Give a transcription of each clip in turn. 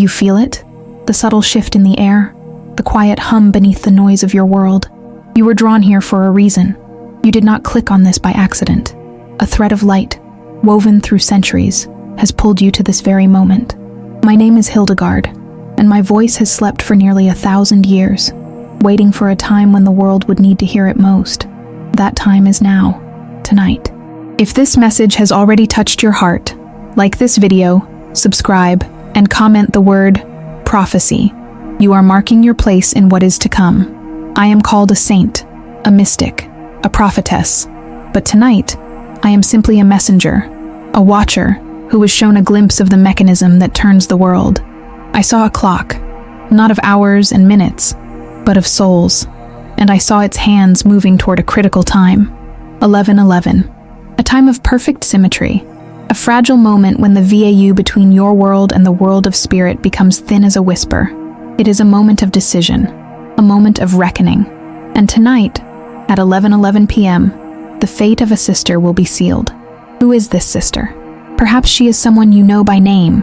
Do you feel it? The subtle shift in the air? The quiet hum beneath the noise of your world? You were drawn here for a reason. You did not click on this by accident. A thread of light, woven through centuries, has pulled you to this very moment. My name is Hildegard, and my voice has slept for nearly 1,000 years, waiting for a time when the world would need to hear it most. That time is now, tonight. If this message has already touched your heart, like this video, subscribe, and comment the word prophecy. You are marking your place in what is to come. I am called a saint, a mystic, a prophetess. But tonight, I am simply a messenger, a watcher who was shown a glimpse of the mechanism that turns the world. I saw a clock, not of hours and minutes, but of souls, and I saw its hands moving toward a critical time. 11:11, a time of perfect symmetry, a fragile moment when the VAU between your world and the world of spirit becomes thin as a whisper. It is a moment of decision, a moment of reckoning. And tonight, at 11:11 p.m., the fate of a sister will be sealed. Who is this sister? Perhaps she is someone you know by name,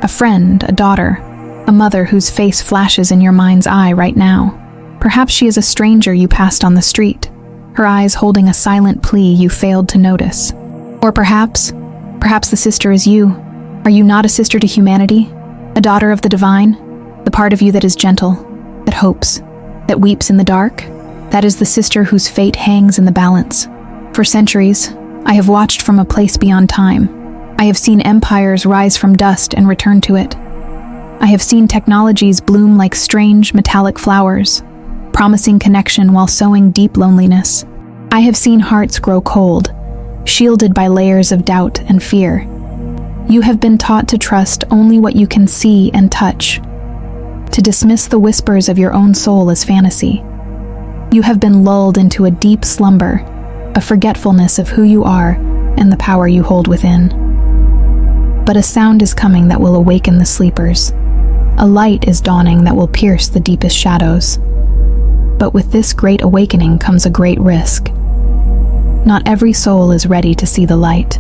a friend, a daughter, a mother whose face flashes in your mind's eye right now. Perhaps she is a stranger you passed on the street, her eyes holding a silent plea you failed to notice. Or perhaps the sister is you. Are you not a sister to humanity? A daughter of the divine? The part of you that is gentle, that hopes, that weeps in the dark? That is the sister whose fate hangs in the balance. For centuries, I have watched from a place beyond time. I have seen empires rise from dust and return to it. I have seen technologies bloom like strange metallic flowers, promising connection while sowing deep loneliness. I have seen hearts grow cold, shielded by layers of doubt and fear. You have been taught to trust only what you can see and touch, to dismiss the whispers of your own soul as fantasy. You have been lulled into a deep slumber, a forgetfulness of who you are and the power you hold within. But a sound is coming that will awaken the sleepers. A light is dawning that will pierce the deepest shadows. But with this great awakening comes a great risk. Not every soul is ready to see the light.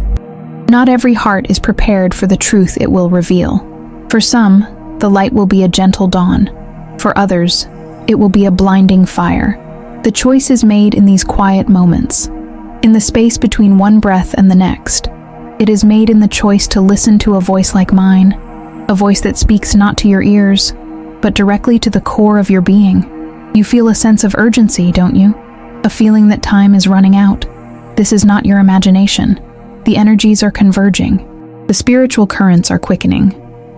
Not every heart is prepared for the truth it will reveal. For some, the light will be a gentle dawn. For others, it will be a blinding fire. The choice is made in these quiet moments, in the space between one breath and the next. It is made in the choice to listen to a voice like mine, a voice that speaks not to your ears, but directly to the core of your being. You feel a sense of urgency, don't you? A feeling that time is running out. This is not your imagination. The energies are converging. The spiritual currents are quickening.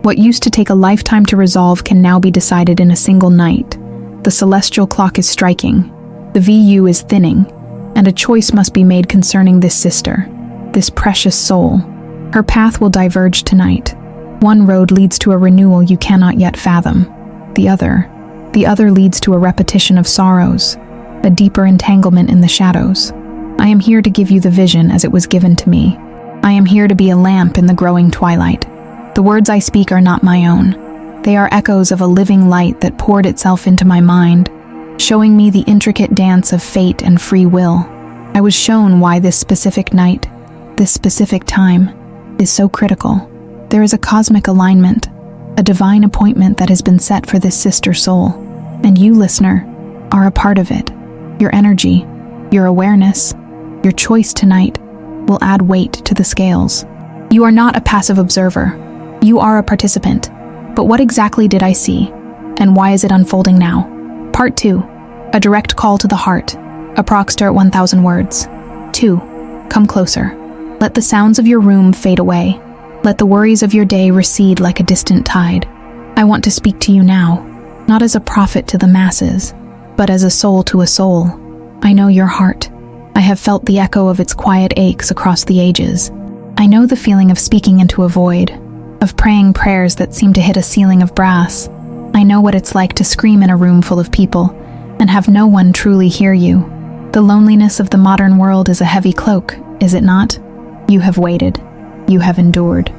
What used to take a lifetime to resolve can now be decided in a single night. The celestial clock is striking. The VU is thinning, and a choice must be made concerning this sister, this precious soul. Her path will diverge tonight. One road leads to a renewal you cannot yet fathom. The other leads to a repetition of sorrows, a deeper entanglement in the shadows. I am here to give you the vision as it was given to me. I am here to be a lamp in the growing twilight. The words I speak are not my own. They are echoes of a living light that poured itself into my mind, showing me the intricate dance of fate and free will. I was shown why this specific night, this specific time, is so critical. There is a cosmic alignment, a divine appointment that has been set for this sister soul. And you, listener, are a part of it. Your energy, your awareness, your choice tonight will add weight to the scales. You are not a passive observer. You are a participant. But what exactly did I see? And why is it unfolding now? Part 2. A direct call to the heart. Approx. 1,000 words. 2. Come closer. Let the sounds of your room fade away. Let the worries of your day recede like a distant tide. I want to speak to you now, not as a prophet to the masses, but as a soul to a soul. I know your heart. I have felt the echo of its quiet aches across the ages. I know the feeling of speaking into a void, of praying prayers that seem to hit a ceiling of brass. I know what it's like to scream in a room full of people and have no one truly hear you. The loneliness of the modern world is a heavy cloak, is it not? You have waited. You have endured.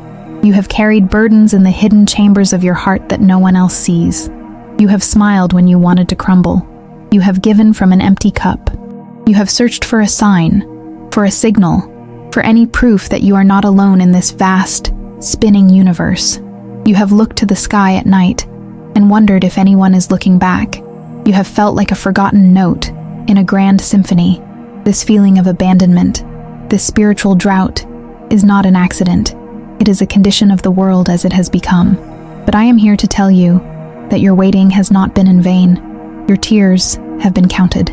You have carried burdens in the hidden chambers of your heart that no one else sees. You have smiled when you wanted to crumble. You have given from an empty cup. You have searched for a sign, for a signal, for any proof that you are not alone in this vast, spinning universe. You have looked to the sky at night and wondered if anyone is looking back. You have felt like a forgotten note in a grand symphony. This feeling of abandonment, this spiritual drought, is not an accident. It is a condition of the world as it has become. But I am here to tell you that your waiting has not been in vain. Your tears have been counted.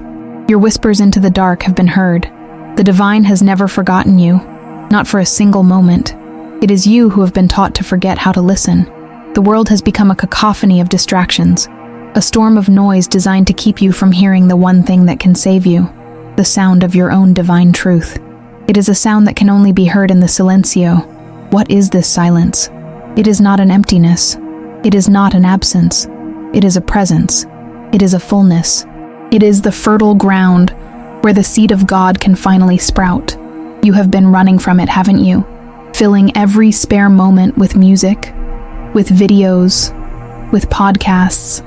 Your whispers into the dark have been heard. The divine has never forgotten you, not for a single moment. It is you who have been taught to forget how to listen. The world has become a cacophony of distractions, a storm of noise designed to keep you from hearing the one thing that can save you, the sound of your own divine truth. It is a sound that can only be heard in the silencio. What is this silence? It is not an emptiness. It is not an absence. It is a presence. It is a fullness. It is the fertile ground where the seed of God can finally sprout. You have been running from it, haven't you? Filling every spare moment with music, with videos, with podcasts,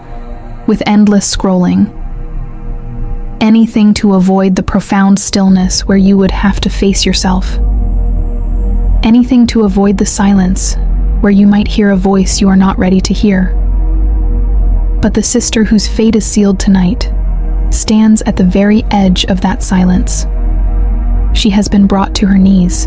with endless scrolling. Anything to avoid the profound stillness where you would have to face yourself. Anything to avoid the silence where you might hear a voice you are not ready to hear. But the sister whose fate is sealed tonight stands at the very edge of that silence. She has been brought to her knees.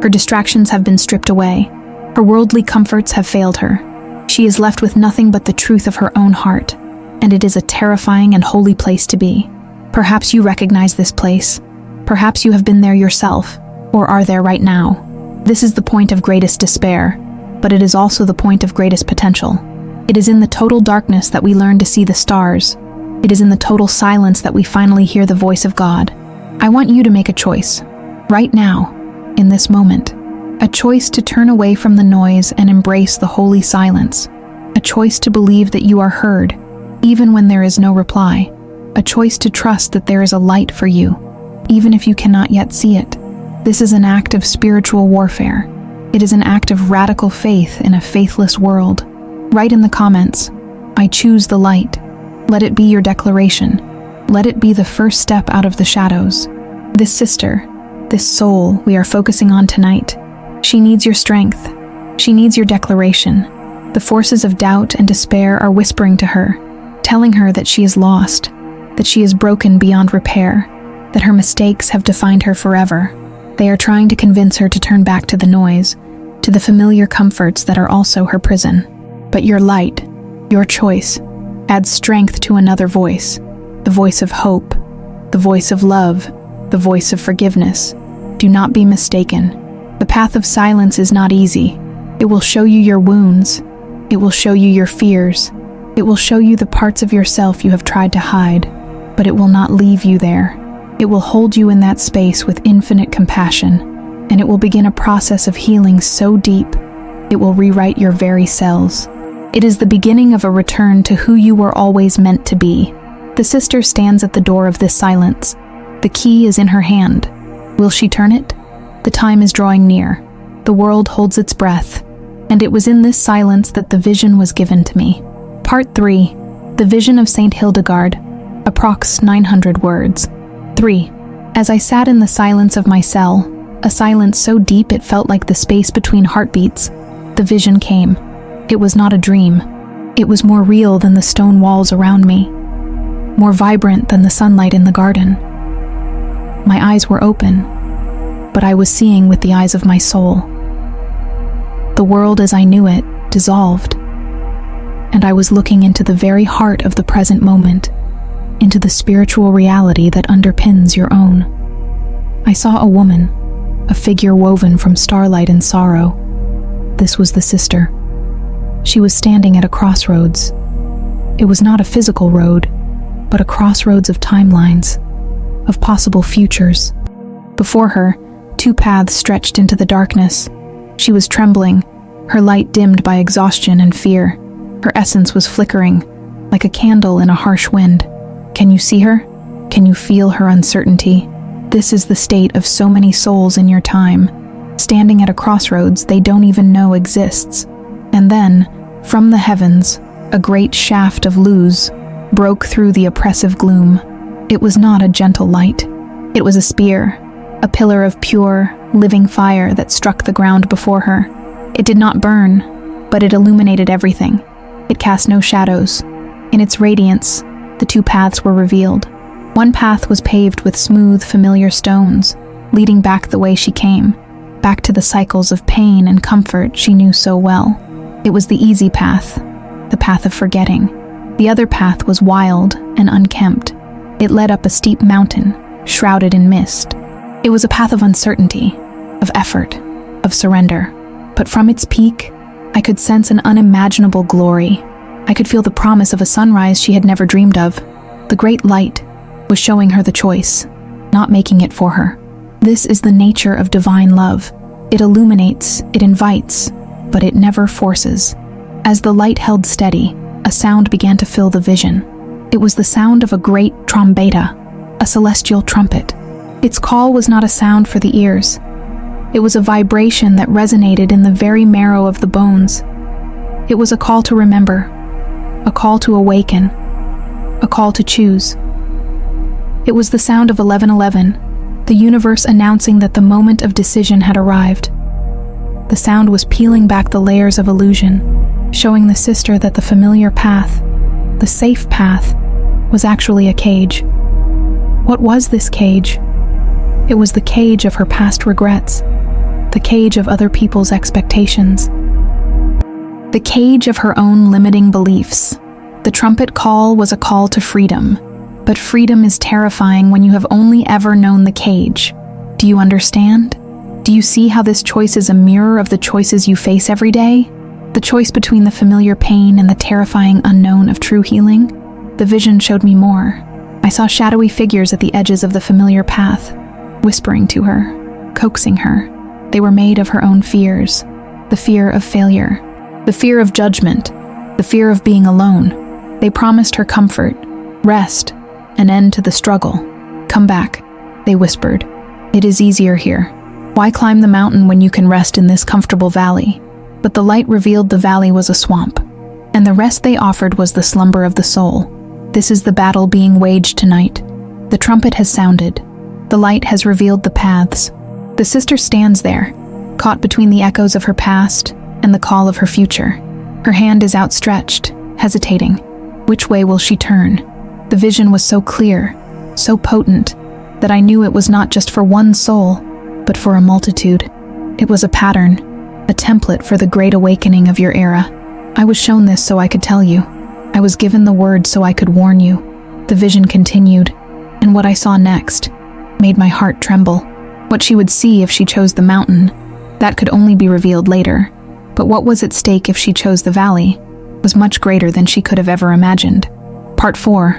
Her distractions have been stripped away. Her worldly comforts have failed her. She is left with nothing but the truth of her own heart, and it is a terrifying and holy place to be. Perhaps you recognize this place. Perhaps you have been there yourself, or are there right now. This is the point of greatest despair, but it is also the point of greatest potential. It is in the total darkness that we learn to see the stars. It is in the total silence that we finally hear the voice of God. I want you to make a choice, right now, in this moment. A choice to turn away from the noise and embrace the holy silence. A choice to believe that you are heard, even when there is no reply. A choice to trust that there is a light for you, even if you cannot yet see it. This is an act of spiritual warfare. It is an act of radical faith in a faithless world. Write in the comments, I choose the light. Let it be your declaration. Let it be the first step out of the shadows. This sister, this soul we are focusing on tonight, she needs your strength. She needs your declaration. The forces of doubt and despair are whispering to her, telling her that she is lost, that she is broken beyond repair, that her mistakes have defined her forever. They are trying to convince her to turn back to the noise, to the familiar comforts that are also her prison. But your light, your choice, adds strength to another voice, the voice of hope, the voice of love, the voice of forgiveness. Do not be mistaken. The path of silence is not easy. It will show you your wounds. It will show you your fears. It will show you the parts of yourself you have tried to hide, but it will not leave you there. It will hold you in that space with infinite compassion, and it will begin a process of healing so deep, it will rewrite your very cells. It is the beginning of a return to who you were always meant to be. The sister stands at the door of this silence. The key is in her hand. Will she turn it? The time is drawing near. The world holds its breath, and it was in this silence that the vision was given to me. Part 3. The Vision of Saint Hildegard, approx 900 words. 3. As I sat in the silence of my cell, a silence so deep it felt like the space between heartbeats, the vision came. It was not a dream. It was more real than the stone walls around me, more vibrant than the sunlight in the garden. My eyes were open, but I was seeing with the eyes of my soul. The world as I knew it dissolved, and I was looking into the very heart of the present moment, into the spiritual reality that underpins your own. I saw a woman, a figure woven from starlight and sorrow. This was the sister. She was standing at a crossroads. It was not a physical road, but a crossroads of timelines, of possible futures. Before her, two paths stretched into the darkness. She was trembling, her light dimmed by exhaustion and fear. Her essence was flickering, like a candle in a harsh wind. Can you see her? Can you feel her uncertainty? This is the state of so many souls in your time, standing at a crossroads they don't even know exists. And then, from the heavens, a great shaft of luz broke through the oppressive gloom. It was not a gentle light. It was a spear, a pillar of pure, living fire that struck the ground before her. It did not burn. but it illuminated everything. It cast no shadows. In its radiance, the two paths were revealed. One path was paved with smooth, familiar stones, leading back the way she came, back to the cycles of pain and comfort she knew so well. It was the easy path, the path of forgetting. The other path was wild and unkempt. It led up a steep mountain, shrouded in mist. It was a path of uncertainty, of effort, of surrender. But from its peak, I could sense an unimaginable glory. I could feel the promise of a sunrise she had never dreamed of. The great light was showing her the choice, not making it for her. This is the nature of divine love. It illuminates, it invites, but it never forces. As the light held steady, a sound began to fill the vision. It was the sound of a great trombeta, a celestial trumpet. Its call was not a sound for the ears. It was a vibration that resonated in the very marrow of the bones. It was a call to remember, a call to awaken, a call to choose. It was the sound of 11:11, the universe announcing that the moment of decision had arrived. The sound was peeling back the layers of illusion, showing the sister that the familiar path, the safe path, was actually a cage. What was this cage? It was the cage of her past regrets, the cage of other people's expectations, the cage of her own limiting beliefs. The trumpet call was a call to freedom, but freedom is terrifying when you have only ever known the cage. Do you understand? Do you see how this choice is a mirror of the choices you face every day? The choice between the familiar pain and the terrifying unknown of true healing? The vision showed me more. I saw shadowy figures at the edges of the familiar path, whispering to her, coaxing her. They were made of her own fears, the fear of failure, the fear of judgment, the fear of being alone. They promised her comfort, rest, an end to the struggle. Come back, they whispered. It is easier here. Why climb the mountain when you can rest in this comfortable valley? But the light revealed the valley was a swamp, and the rest they offered was the slumber of the soul. This is the battle being waged tonight. The trumpet has sounded. The light has revealed the paths. The sister stands there, caught between the echoes of her past and the call of her future. Her hand is outstretched, hesitating. Which way will she turn? The vision was so clear, so potent, that I knew it was not just for one soul, but for a multitude. It was a pattern, a template for the great awakening of your era. I was shown this so I could tell you. I was given the word so I could warn you. The vision continued, and what I saw next made my heart tremble. What she would see if she chose the mountain, that could only be revealed later. But what was at stake if she chose the valley was much greater than she could have ever imagined. Part 4.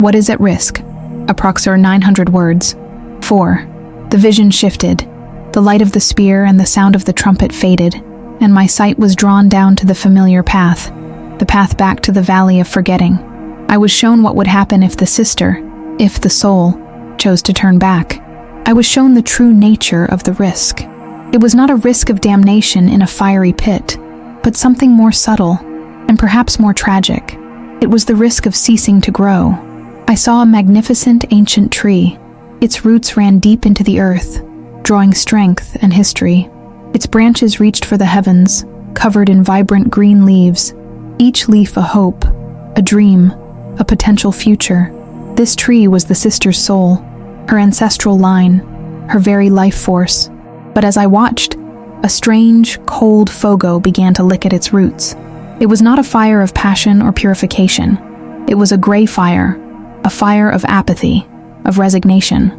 What is at risk? Approx 900 words. 4. The vision shifted. The light of the spear and the sound of the trumpet faded, and my sight was drawn down to the familiar path, the path back to the valley of forgetting. I was shown what would happen if the sister, if the soul, chose to turn back. I was shown the true nature of the risk. It was not a risk of damnation in a fiery pit, but something more subtle, and perhaps more tragic. It was the risk of ceasing to grow. I saw a magnificent ancient tree. Its roots ran deep into the earth, drawing strength and history. Its branches reached for the heavens, covered in vibrant green leaves, each leaf a hope, a dream, a potential future. This tree was the sister's soul, her ancestral line, her very life force. But as I watched, a strange, cold fogo began to lick at its roots. It was not a fire of passion or purification. It was a gray fire, a fire of apathy, of resignation,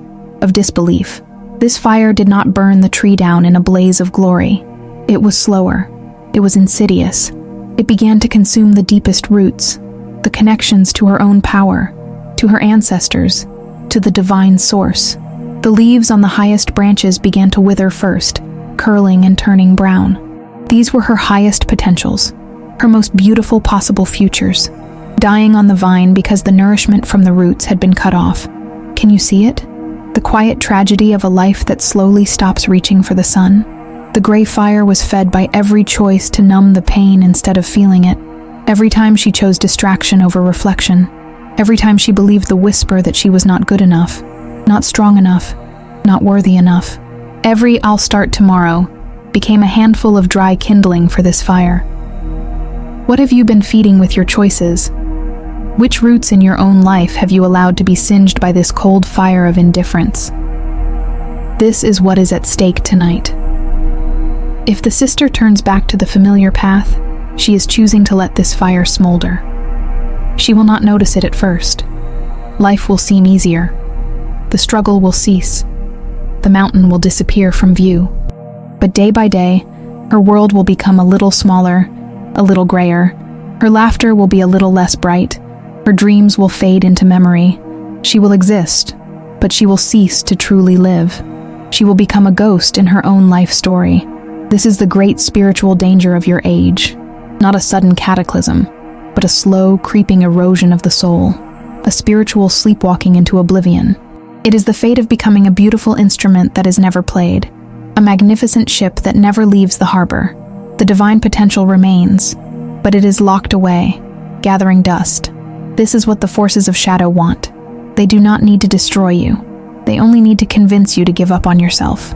of disbelief. This fire did not burn the tree down in a blaze of glory. It was slower. It was insidious. It began to consume the deepest roots, the connections to her own power, to her ancestors, to the divine source. The leaves on the highest branches began to wither first, curling and turning brown. These were her highest potentials, her most beautiful possible futures, dying on the vine because the nourishment from the roots had been cut off. Can you see it? The quiet tragedy of a life that slowly stops reaching for the sun. The gray fire was fed by every choice to numb the pain instead of feeling it. Every time she chose distraction over reflection. Every time she believed the whisper that she was not good enough, not strong enough, not worthy enough. Every "I'll start tomorrow" became a handful of dry kindling for this fire. What have you been feeding with your choices? Which roots in your own life have you allowed to be singed by this cold fire of indifference? This is what is at stake tonight. If the sister turns back to the familiar path, she is choosing to let this fire smolder. She will not notice it at first. Life will seem easier. The struggle will cease. The mountain will disappear from view. But day by day, her world will become a little smaller, a little grayer. Her laughter will be a little less bright. Her dreams will fade into memory. She will exist, but she will cease to truly live. She will become a ghost in her own life story. This is the great spiritual danger of your age. Not a sudden cataclysm, but a slow, creeping erosion of the soul. A spiritual sleepwalking into oblivion. It is the fate of becoming a beautiful instrument that is never played. A magnificent ship that never leaves the harbor. The divine potential remains, but it is locked away, gathering dust. This is what the forces of shadow want. They do not need to destroy you. They only need to convince you to give up on yourself.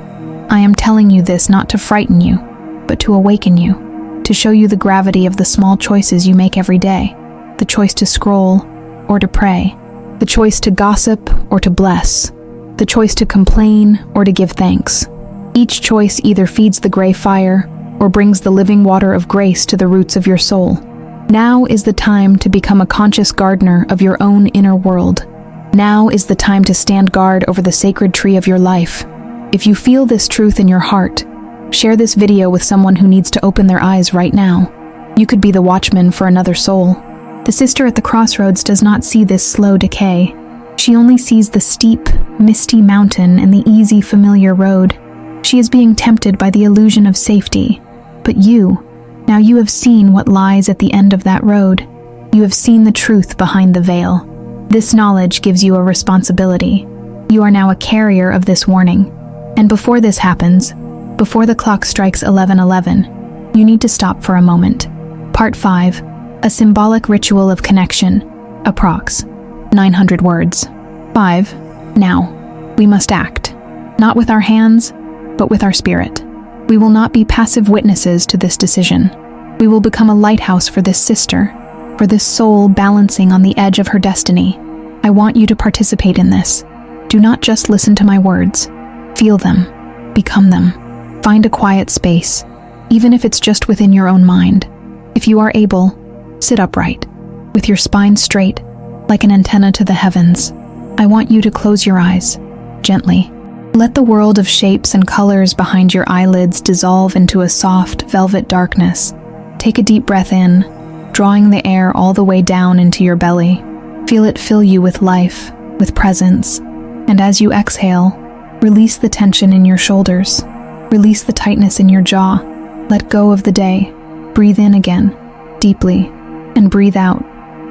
I am telling you this not to frighten you, but to awaken you, to show you the gravity of the small choices you make every day. The choice to scroll or to pray. The choice to gossip or to bless. The choice to complain or to give thanks. Each choice either feeds the gray fire or brings the living water of grace to the roots of your soul. Now is the time to become a conscious gardener of your own inner world. Now is the time to stand guard over the sacred tree of your life. If you feel this truth in your heart, share this video with someone who needs to open their eyes right now. You could be the watchman for another soul. The sister at the crossroads does not see this slow decay. She only sees the steep, misty mountain and the easy, familiar road. She is being tempted by the illusion of safety. But now you have seen what lies at the end of that road. You have seen the truth behind the veil. This knowledge gives you a responsibility. You are now a carrier of this warning. And before this happens, before the clock strikes 11:11, you need to stop for a moment. Part 5. A symbolic ritual of connection. Approx. 900 words. 5. Now, we must act. Not with our hands, but with our spirit. We will not be passive witnesses to this decision. We will become a lighthouse for this sister, for this soul balancing on the edge of her destiny. I want you to participate in this. Do not just listen to my words. Feel them. Become them. Find a quiet space, even if it's just within your own mind. If you are able, sit upright, with your spine straight, like an antenna to the heavens. I want you to close your eyes, gently. Let the world of shapes and colors behind your eyelids dissolve into a soft, velvet darkness. Take a deep breath in, drawing the air all the way down into your belly. Feel it fill you with life, with presence. And as you exhale, release the tension in your shoulders. Release the tightness in your jaw. Let go of the day. Breathe in again, deeply, and breathe out,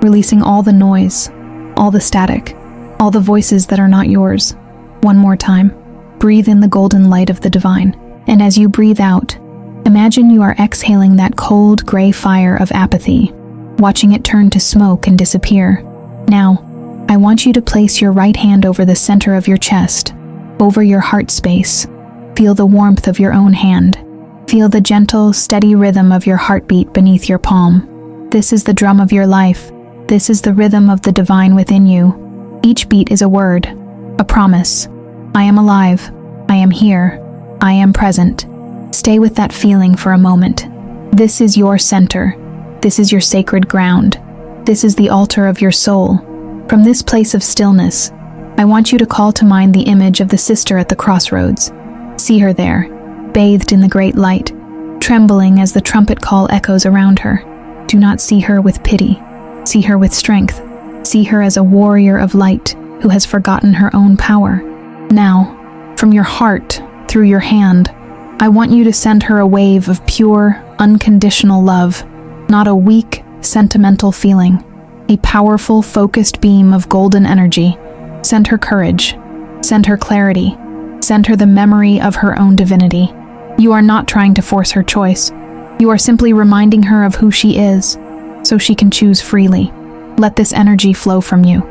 releasing all the noise, all the static, all the voices that are not yours. One more time. Breathe in the golden light of the divine. And as you breathe out, imagine you are exhaling that cold, gray fire of apathy, watching it turn to smoke and disappear. Now, I want you to place your right hand over the center of your chest, over your heart space. Feel the warmth of your own hand. Feel the gentle, steady rhythm of your heartbeat beneath your palm. This is the drum of your life. This is the rhythm of the divine within you. Each beat is a word, a promise. I am alive. I am here. I am present. Stay with that feeling for a moment. This is your center. This is your sacred ground. This is the altar of your soul. From this place of stillness, I want you to call to mind the image of the sister at the crossroads. See her there, bathed in the great light, trembling as the trumpet call echoes around her. Do not see her with pity. See her with strength. See her as a warrior of light who has forgotten her own power. Now, from your heart, through your hand, I want you to send her a wave of pure, unconditional love, not a weak, sentimental feeling. A powerful, focused beam of golden energy. Send her courage. Send her clarity. Send her the memory of her own divinity. You are not trying to force her choice. You are simply reminding her of who she is, so she can choose freely. Let this energy flow from you.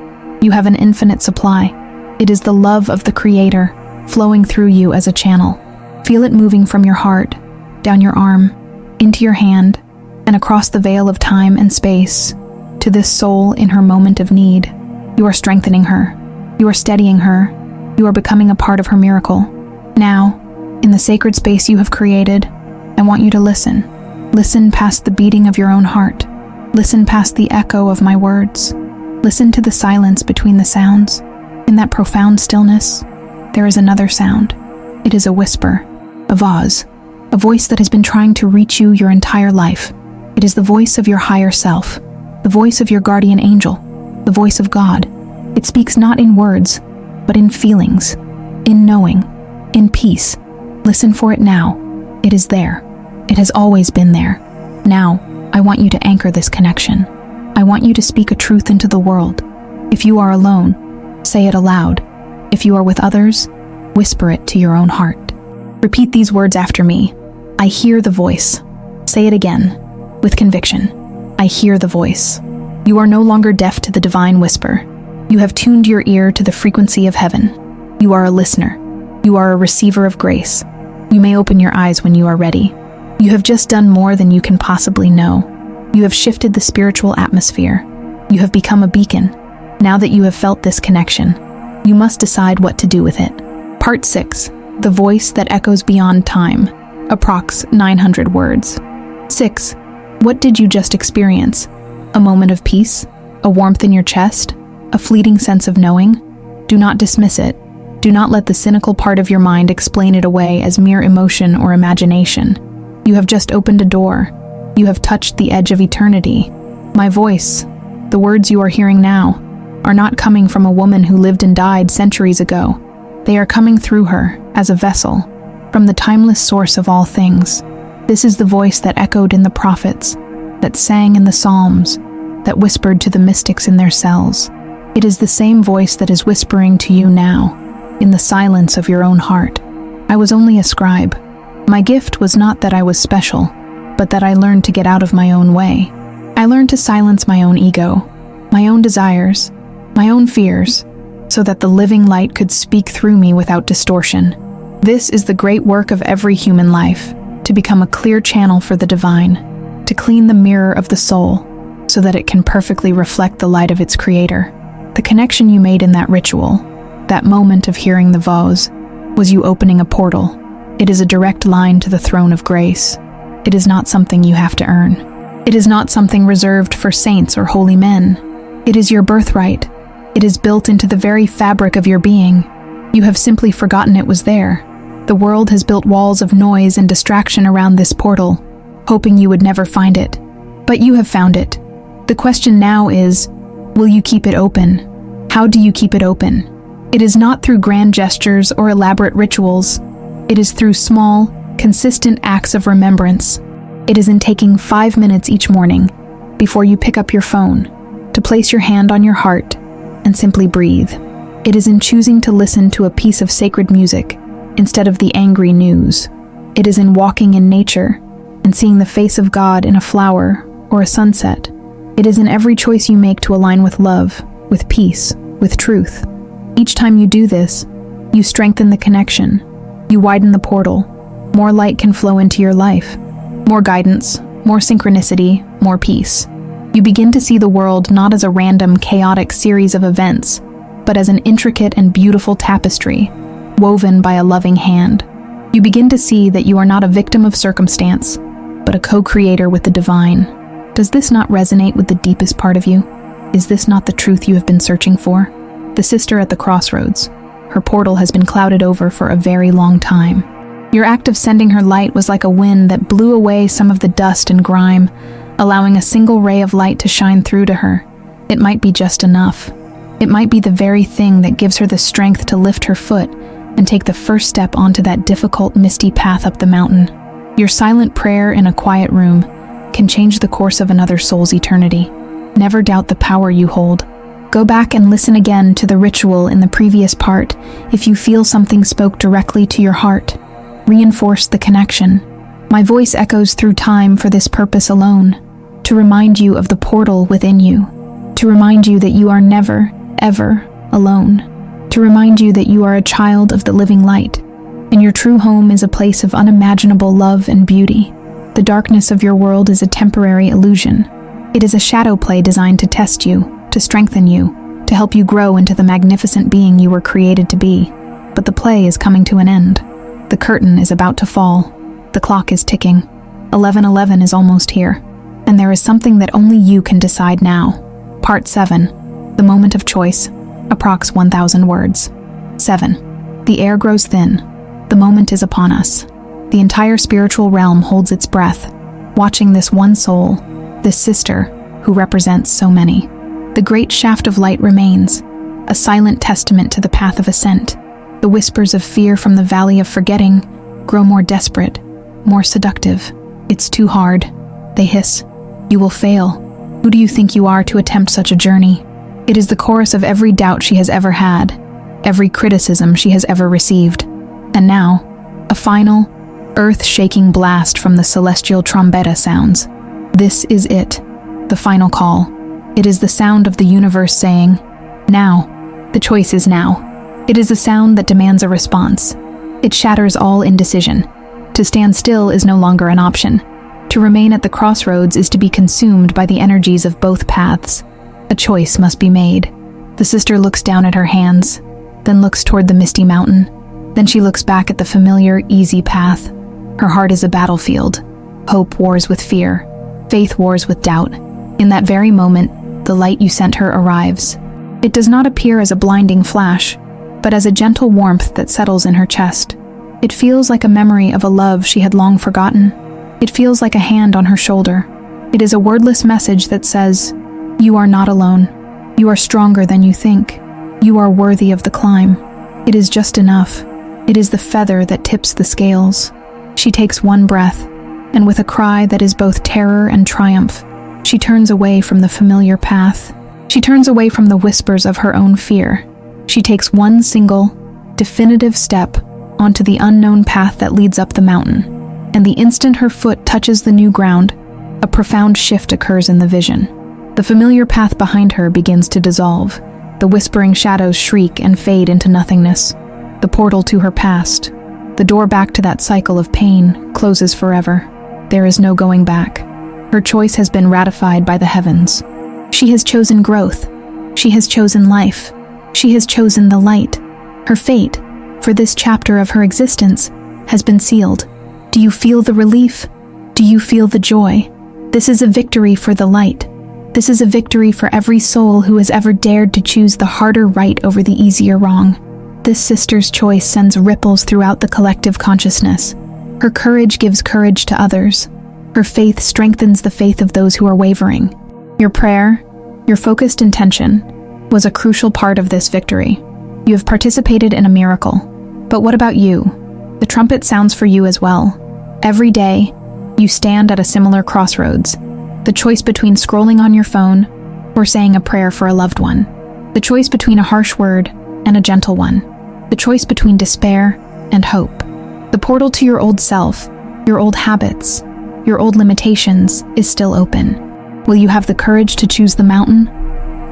You have an infinite supply. It is the love of the Creator, flowing through you as a channel. Feel it moving from your heart, down your arm, into your hand, and across the veil of time and space, to this soul in her moment of need. You are strengthening her. You are steadying her. You are becoming a part of her miracle. Now, in the sacred space you have created, I want you to listen. Listen past the beating of your own heart. Listen past the echo of my words. Listen to the silence between the sounds. In that profound stillness, there is another sound. It is a whisper, a vase, a voice that has been trying to reach you your entire life. It is the voice of your higher self, the voice of your guardian angel, the voice of God. It speaks not in words, but in feelings, in knowing, in peace. Listen for it now. It is there. It has always been there. Now, I want you to anchor this connection. I want you to speak a truth into the world. If you are alone, say it aloud. If you are with others, whisper it to your own heart. Repeat these words after me. I hear the voice. Say it again, with conviction. I hear the voice. You are no longer deaf to the divine whisper. You have tuned your ear to the frequency of heaven. You are a listener. You are a receiver of grace. You may open your eyes when you are ready. You have just done more than you can possibly know. You have shifted the spiritual atmosphere. You have become a beacon. Now that you have felt this connection, you must decide what to do with it. Part 6. The voice that echoes beyond time. Approx 900 words. 6. What did you just experience? A moment of peace? A warmth in your chest? A fleeting sense of knowing? Do not dismiss it. Do not let the cynical part of your mind explain it away as mere emotion or imagination. You have just opened a door. You have touched the edge of eternity. My voice, the words you are hearing now, are not coming from a woman who lived and died centuries ago. They are coming through her, as a vessel, from the timeless source of all things. This is the voice that echoed in the prophets, that sang in the Psalms, that whispered to the mystics in their cells. It is the same voice that is whispering to you now, in the silence of your own heart. I was only a scribe. My gift was not that I was special, but that I learned to get out of my own way. I learned to silence my own ego, my own desires, my own fears, so that the living light could speak through me without distortion. This is the great work of every human life, to become a clear channel for the divine, to clean the mirror of the soul, so that it can perfectly reflect the light of its creator. The connection you made in that ritual, that moment of hearing the vase, was you opening a portal. It is a direct line to the throne of grace. It is not something you have to earn. It is not something reserved for saints or holy men. It is your birthright. It is built into the very fabric of your being. You have simply forgotten it was there. The world has built walls of noise and distraction around this portal, hoping you would never find it. But you have found it. The question now is, will you keep it open? How do you keep it open? It is not through grand gestures or elaborate rituals. It is through small, consistent acts of remembrance. It is in taking 5 minutes each morning, before you pick up your phone, to place your hand on your heart and simply breathe. It is in choosing to listen to a piece of sacred music instead of the angry news. It is in walking in nature and seeing the face of God in a flower or a sunset. It is in every choice you make to align with love, with peace, with truth. Each time you do this, you strengthen the connection. You widen the portal. More light can flow into your life. More guidance, more synchronicity, more peace. You begin to see the world not as a random, chaotic series of events, but as an intricate and beautiful tapestry, woven by a loving hand. You begin to see that you are not a victim of circumstance, but a co-creator with the divine. Does this not resonate with the deepest part of you? Is this not the truth you have been searching for? The sister at the crossroads. Her portal has been clouded over for a very long time. Your act of sending her light was like a wind that blew away some of the dust and grime, allowing a single ray of light to shine through to her. It might be just enough. It might be the very thing that gives her the strength to lift her foot and take the first step onto that difficult, misty path up the mountain. Your silent prayer in a quiet room can change the course of another soul's eternity. Never doubt the power you hold. Go back and listen again to the ritual in the previous part if you feel something spoke directly to your heart. Reinforce the connection. My voice echoes through time for this purpose alone, to remind you of the portal within you, to remind you that you are never, ever alone, to remind you that you are a child of the living light, and your true home is a place of unimaginable love and beauty. The darkness of your world is a temporary illusion. It is a shadow play designed to test you, to strengthen you, to help you grow into the magnificent being you were created to be. But the play is coming to an end. The curtain is about to fall. The clock is ticking. 11:11 is almost here. And there is something that only you can decide now. Part 7. The moment of choice. Approx 1,000 words. 7. The air grows thin. The moment is upon us. The entire spiritual realm holds its breath, watching this one soul, this sister, who represents so many. The great shaft of light remains, a silent testament to the path of ascent. The whispers of fear from the valley of forgetting grow more desperate, more seductive. It's too hard, they hiss. You will fail. Who do you think you are to attempt such a journey? It is the chorus of every doubt she has ever had, every criticism she has ever received. And now, a final, earth-shaking blast from the celestial trombetta sounds. This is it, the final call. It is the sound of the universe saying, now. The choice is now. It is a sound that demands a response. It shatters all indecision. To stand still is no longer an option. To remain at the crossroads is to be consumed by the energies of both paths. A choice must be made. The sister looks down at her hands, then looks toward the misty mountain. Then she looks back at the familiar, easy path. Her heart is a battlefield. Hope wars with fear. Faith wars with doubt. In that very moment, the light you sent her arrives. It does not appear as a blinding flash, but as a gentle warmth that settles in her chest. It feels like a memory of a love she had long forgotten. It feels like a hand on her shoulder. It is a wordless message that says, you are not alone. You are stronger than you think. You are worthy of the climb. It is just enough. It is the feather that tips the scales. She takes one breath, and with a cry that is both terror and triumph, she turns away from the familiar path. She turns away from the whispers of her own fear. She takes one single, definitive step onto the unknown path that leads up the mountain. And the instant her foot touches the new ground, a profound shift occurs in the vision. The familiar path behind her begins to dissolve. The whispering shadows shriek and fade into nothingness. The portal to her past, the door back to that cycle of pain, closes forever. There is no going back. Her choice has been ratified by the heavens. She has chosen growth. She has chosen life. She has chosen the light. Her fate, for this chapter of her existence, has been sealed. Do you feel the relief? Do you feel the joy? This is a victory for the light. This is a victory for every soul who has ever dared to choose the harder right over the easier wrong. This sister's choice sends ripples throughout the collective consciousness. Her courage gives courage to others. Her faith strengthens the faith of those who are wavering. Your prayer, your focused intention, was a crucial part of this victory. You have participated in a miracle. But what about you? The trumpet sounds for you as well. Every day, you stand at a similar crossroads. The choice between scrolling on your phone or saying a prayer for a loved one. The choice between a harsh word and a gentle one. The choice between despair and hope. The portal to your old self, your old habits, your old limitations is still open. Will you have the courage to choose the mountain?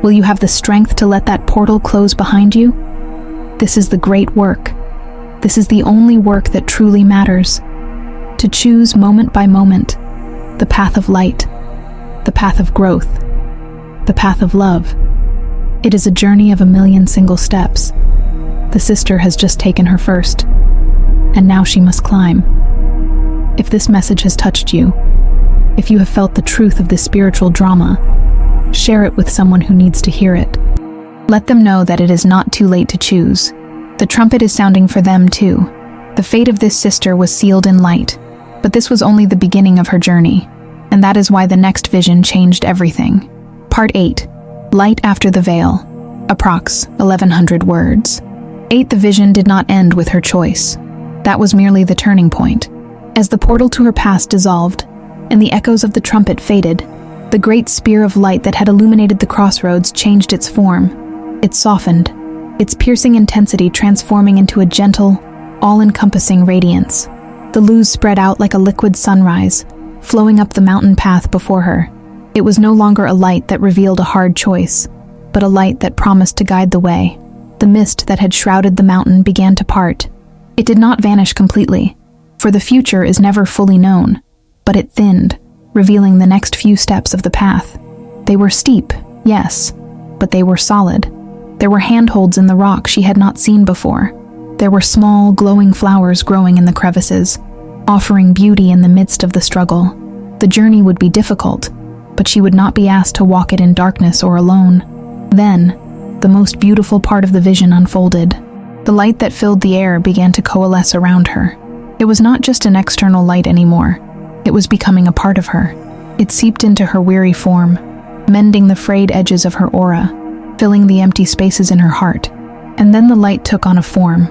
Will you have the strength to let that portal close behind you? This is the great work. This is the only work that truly matters. To choose moment by moment, the path of light, the path of growth, the path of love. It is a journey of 1,000,000 single steps. The sister has just taken her first, and now she must climb. If this message has touched you, if you have felt the truth of this spiritual drama, share it with someone who needs to hear it. Let them know that it is not too late to choose. The trumpet is sounding for them too. The fate of this sister was sealed in light, but this was only the beginning of her journey, and that is why the next vision changed everything. Part 8. Light after the veil. Approx 1,100 words. 8. The vision did not end with her choice. That was merely the turning point. As the portal to her past dissolved, and the echoes of the trumpet faded, the great spear of light that had illuminated the crossroads changed its form. It softened, its piercing intensity transforming into a gentle, all-encompassing radiance. The luz spread out like a liquid sunrise, flowing up the mountain path before her. It was no longer a light that revealed a hard choice, but a light that promised to guide the way. The mist that had shrouded the mountain began to part. It did not vanish completely, for the future is never fully known, but it thinned, revealing the next few steps of the path. They were steep, yes, but they were solid. There were handholds in the rock she had not seen before. There were small, glowing flowers growing in the crevices, offering beauty in the midst of the struggle. The journey would be difficult, but she would not be asked to walk it in darkness or alone. Then, the most beautiful part of the vision unfolded. The light that filled the air began to coalesce around her. It was not just an external light anymore. It was becoming a part of her. It seeped into her weary form, mending the frayed edges of her aura, filling the empty spaces in her heart. And then the light took on a form,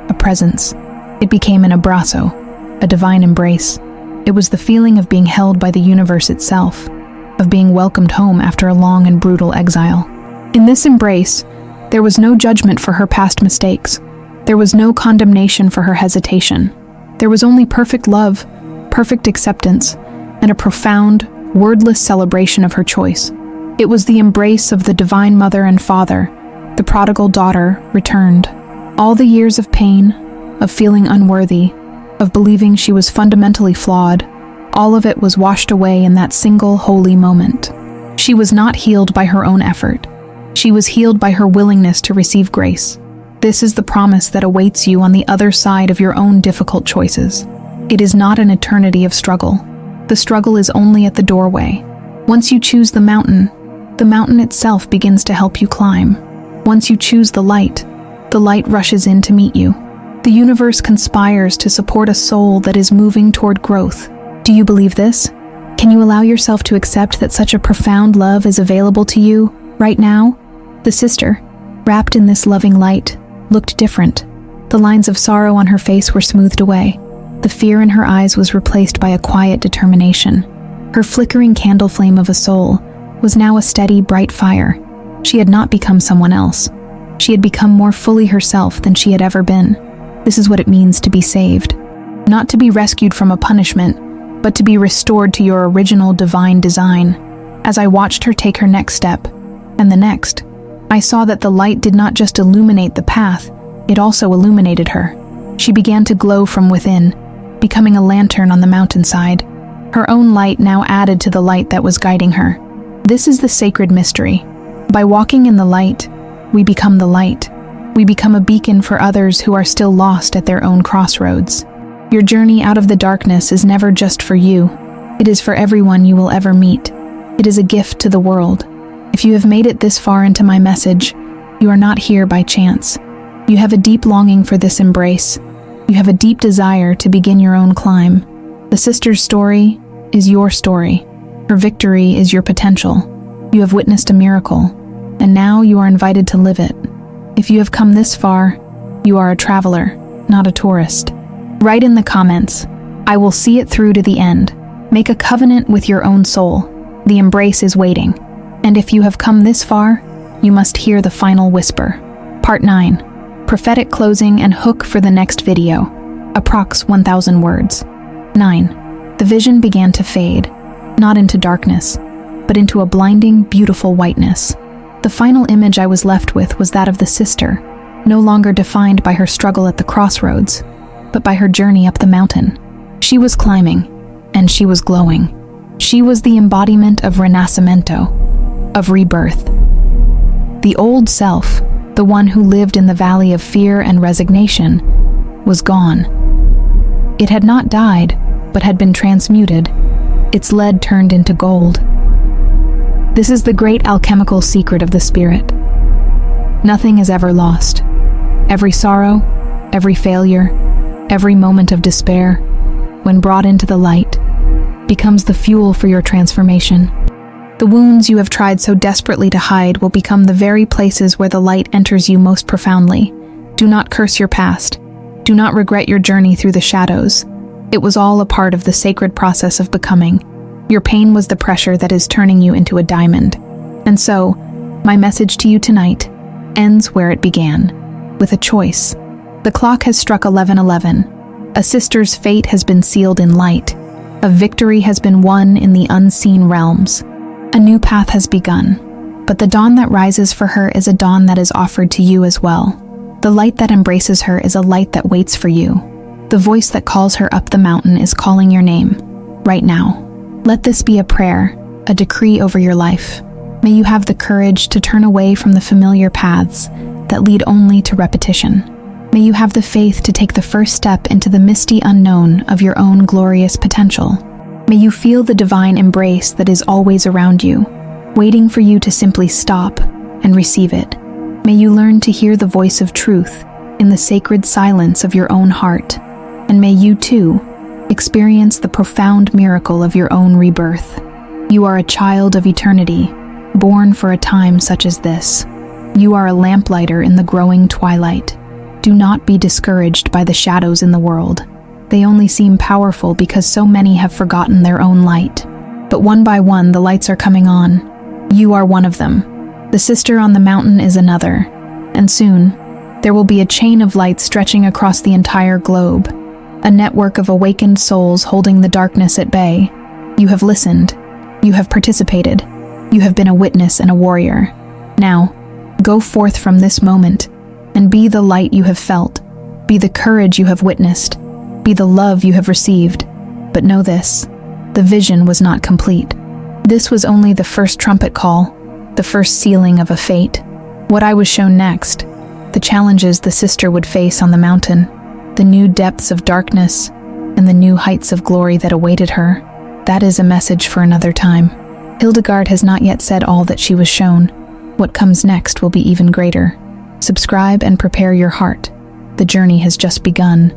a presence. It became an abrazo, a divine embrace. It was the feeling of being held by the universe itself, of being welcomed home after a long and brutal exile. In this embrace, there was no judgment for her past mistakes. There was no condemnation for her hesitation. There was only perfect love, perfect acceptance, and a profound, wordless celebration of her choice. It was the embrace of the divine mother and father. The prodigal daughter returned. All the years of pain, of feeling unworthy, of believing she was fundamentally flawed, all of it was washed away in that single holy moment. She was not healed by her own effort. She was healed by her willingness to receive grace. This is the promise that awaits you on the other side of your own difficult choices. It is not an eternity of struggle. The struggle is only at the doorway. Once you choose the mountain itself begins to help you climb. Once you choose the light rushes in to meet you. The universe conspires to support a soul that is moving toward growth. Do you believe this? Can you allow yourself to accept that such a profound love is available to you right now? The sister, wrapped in this loving light, looked different. The lines of sorrow on her face were smoothed away. The fear in her eyes was replaced by a quiet determination. Her flickering candle flame of a soul was now a steady, bright fire. She had not become someone else. She had become more fully herself than she had ever been. This is what it means to be saved. Not to be rescued from a punishment, but to be restored to your original divine design. As I watched her take her next step, and the next, I saw that the light did not just illuminate the path, it also illuminated her. She began to glow from within, becoming a lantern on the mountainside. Her own light now added to the light that was guiding her. This is the sacred mystery. By walking in the light, we become the light. We become a beacon for others who are still lost at their own crossroads. Your journey out of the darkness is never just for you. It is for everyone you will ever meet. It is a gift to the world. If you have made it this far into my message, you are not here by chance. You have a deep longing for this embrace. You have a deep desire to begin your own climb. The sister's story is your story. Her victory is your potential. You have witnessed a miracle, and now you are invited to live it. If you have come this far, you are a traveler, not a tourist. Write in the comments, "I will see it through to the end." Make a covenant with your own soul. The embrace is waiting. And if you have come this far, you must hear the final whisper. Part 9. Prophetic closing and hook for the next video. Approx 1,000 words. 9. The vision began to fade, not into darkness, but into a blinding, beautiful whiteness. The final image I was left with was that of the sister, no longer defined by her struggle at the crossroads, but by her journey up the mountain. She was climbing, and she was glowing. She was the embodiment of renascimento, of rebirth. The old self, the one who lived in the valley of fear and resignation, was gone. It had not died, but had been transmuted, its lead turned into gold. This is the great alchemical secret of the spirit. Nothing is ever lost. Every sorrow, every failure, every moment of despair, when brought into the light, becomes the fuel for your transformation. The wounds you have tried so desperately to hide will become the very places where the light enters you most profoundly. Do not curse your past. Do not regret your journey through the shadows. It was all a part of the sacred process of becoming. Your pain was the pressure that is turning you into a diamond. And so, my message to you tonight ends where it began, with a choice. The clock has struck 11:11. A sister's fate has been sealed in light. A victory has been won in the unseen realms. A new path has begun. But the dawn that rises for her is a dawn that is offered to you as well. The light that embraces her is a light that waits for you. The voice that calls her up the mountain is calling your name. right now. Let this be a prayer, a decree over your life. May you have the courage to turn away from the familiar paths that lead only to repetition. May you have the faith to take the first step into the misty unknown of your own glorious potential. May you feel the divine embrace that is always around you, waiting for you to simply stop and receive it. May you learn to hear the voice of truth in the sacred silence of your own heart. And may you, too, experience the profound miracle of your own rebirth. You are a child of eternity, born for a time such as this. You are a lamplighter in the growing twilight. Do not be discouraged by the shadows in the world. They only seem powerful because so many have forgotten their own light. But one by one, the lights are coming on. You are one of them. The sister on the mountain is another. And soon, there will be a chain of light stretching across the entire globe, a network of awakened souls holding the darkness at bay. You have listened. You have participated. You have been a witness and a warrior. Now, go forth from this moment and be the light you have felt. Be the courage you have witnessed. Be the love you have received. But know this, the vision was not complete. This was only the first trumpet call, the first sealing of a fate. What I was shown next, the challenges the sister would face on the mountain, the new depths of darkness, and the new heights of glory that awaited her, that is a message for another time. Hildegard has not yet said all that she was shown. What comes next will be even greater. Subscribe and prepare your heart. The journey has just begun.